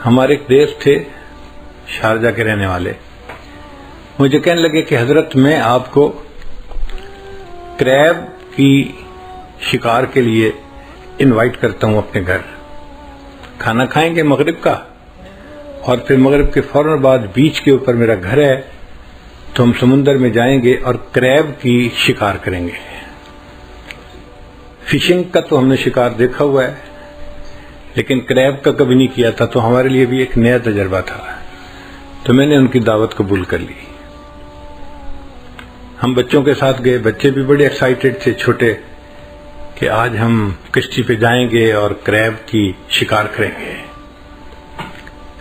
ہمارے ایک دوست تھے شارجہ کے رہنے والے، مجھے کہنے لگے کہ حضرت میں آپ کو کریب کی شکار کے لیے انوائٹ کرتا ہوں اپنے گھر، کھانا کھائیں گے مغرب کا، اور پھر مغرب کے فوراً بعد بیچ کے اوپر میرا گھر ہے، تو ہم سمندر میں جائیں گے اور کریب کی شکار کریں گے۔ فشنگ کا تو ہم نے شکار دیکھا ہوا ہے، لیکن کریب کا کبھی نہیں کیا تھا، تو ہمارے لیے بھی ایک نیا تجربہ تھا، تو میں نے ان کی دعوت قبول کر لی۔ ہم بچوں کے ساتھ گئے، بچے بھی بڑے ایکسائٹڈ تھے چھوٹے کہ آج ہم کشتی پہ جائیں گے اور کریب کی شکار کریں گے۔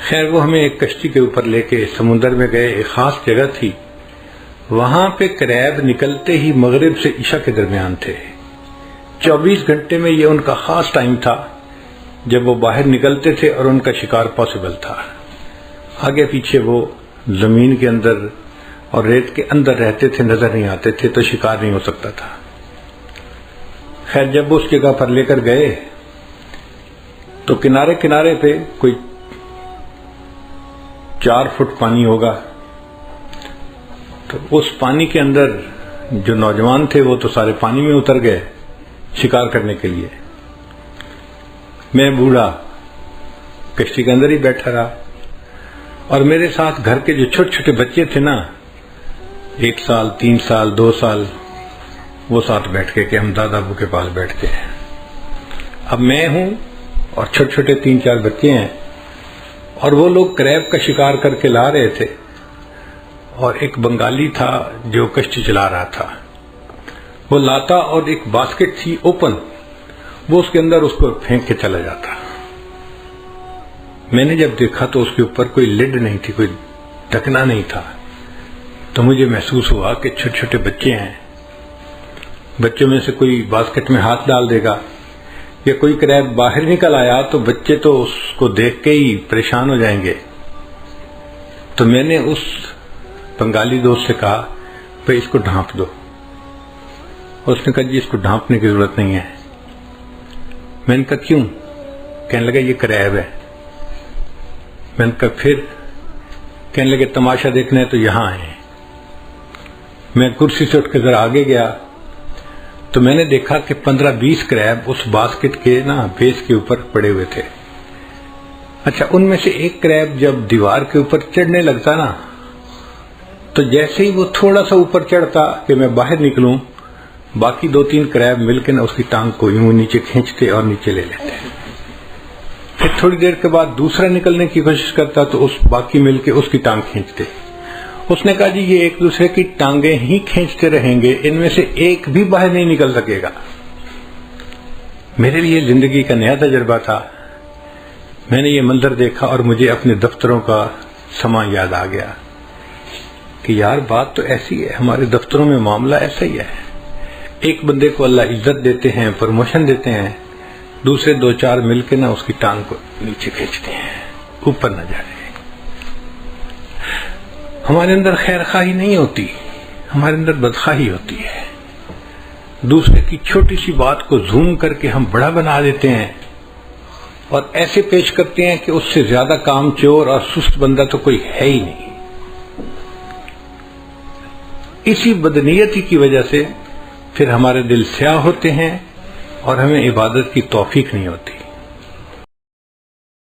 خیر وہ ہمیں ایک کشتی کے اوپر لے کے سمندر میں گئے، ایک خاص جگہ تھی، وہاں پہ کریب نکلتے ہی مغرب سے عشاء کے درمیان تھے۔ 24 گھنٹے میں یہ ان کا خاص ٹائم تھا جب وہ باہر نکلتے تھے اور ان کا شکار پاسبل تھا۔ آگے پیچھے وہ زمین کے اندر اور ریت کے اندر رہتے تھے، نظر نہیں آتے تھے، تو شکار نہیں ہو سکتا تھا۔ خیر جب اس جگہ پر لے کر گئے تو کنارے کنارے پہ کوئی 4 فٹ پانی ہوگا، تو اس پانی کے اندر جو نوجوان تھے وہ تو سارے پانی میں اتر گئے شکار کرنے کے لیے۔ میں بوڑھا کشتی کے اندر ہی بیٹھا رہا، اور میرے ساتھ گھر کے جو چھوٹے چھوٹے بچے تھے نا، 1 سال 3 سال 2 سال، وہ ساتھ بیٹھ کے کہ ہم دادا ابو کے پاس بیٹھ کے ہیں۔ اب میں ہوں اور چھوٹے چھوٹے 3-4 بچے ہیں، اور وہ لوگ کریب کا شکار کر کے لا رہے تھے، اور ایک بنگالی تھا جو کشتی چلا رہا تھا، وہ لاتا اور ایک باسکٹ تھی اوپن، وہ اس کے اندر اس کو پھینک کے چلا جاتا۔ میں نے جب دیکھا تو اس کے اوپر کوئی لڈ نہیں تھی، کوئی ڈھکنا نہیں تھا، تو مجھے محسوس ہوا کہ چھوٹے چھوٹے بچے ہیں، بچوں میں سے کوئی باسکٹ میں ہاتھ ڈال دے گا یا کوئی کریب باہر نکل آیا تو بچے تو اس کو دیکھ کے ہی پریشان ہو جائیں گے۔ تو میں نے اس بنگالی دوست سے کہا بھائی اس کو ڈھانپ دو۔ اس نے کہا جی اس کو ڈھانپنے کی ضرورت نہیں ہے۔ میں نے کہا کیوں؟ کہنے لگا یہ کریب ہے۔ میں نے کہا پھر؟ کہنے لگے تماشا دیکھنا ہے تو یہاں آئے۔ میں کرسی سے اٹھ کے ذرا آگے گیا تو میں نے دیکھا کہ 15-20 کریب اس باسکٹ کے نا بیس کے اوپر پڑے ہوئے تھے۔ اچھا ان میں سے ایک کریب جب دیوار کے اوپر چڑھنے لگتا نا، تو جیسے ہی وہ تھوڑا سا اوپر چڑھتا کہ میں باہر نکلوں، باقی 2-3 کریب مل کے نا اس کی ٹانگ کو یوں نیچے کھینچتے اور نیچے لے لیتے۔ پھر تھوڑی دیر کے بعد دوسرا نکلنے کی کوشش کرتا تو اس باقی مل کے اس کی ٹانگ کھینچتے۔ اس نے کہا جی یہ ایک دوسرے کی ٹانگیں ہی کھینچتے رہیں گے، ان میں سے ایک بھی باہر نہیں نکل سکے گا۔ میرے لیے زندگی کا نیا تجربہ تھا۔ میں نے یہ منظر دیکھا اور مجھے اپنے دفتروں کا سما یاد آ گیا کہ یار بات تو ایسی ہے، ہمارے دفتروں میں معاملہ ایسا ہی ہے۔ ایک بندے کو اللہ عزت دیتے ہیں، پروموشن دیتے ہیں، دوسرے 2-4 مل کے نا اس کی ٹانگ کو نیچے کھینچتے ہیں، اوپر نہ جائے۔ ہمارے اندر خیر خواہی نہیں ہوتی، ہمارے اندر بدخواہی ہوتی ہے۔ دوسرے کی چھوٹی سی بات کو زوم کر کے ہم بڑا بنا دیتے ہیں اور ایسے پیش کرتے ہیں کہ اس سے زیادہ کام چور اور سست بندہ تو کوئی ہے ہی نہیں۔ اسی بدنیتی کی وجہ سے پھر ہمارے دل سیاہ ہوتے ہیں اور ہمیں عبادت کی توفیق نہیں ہوتی۔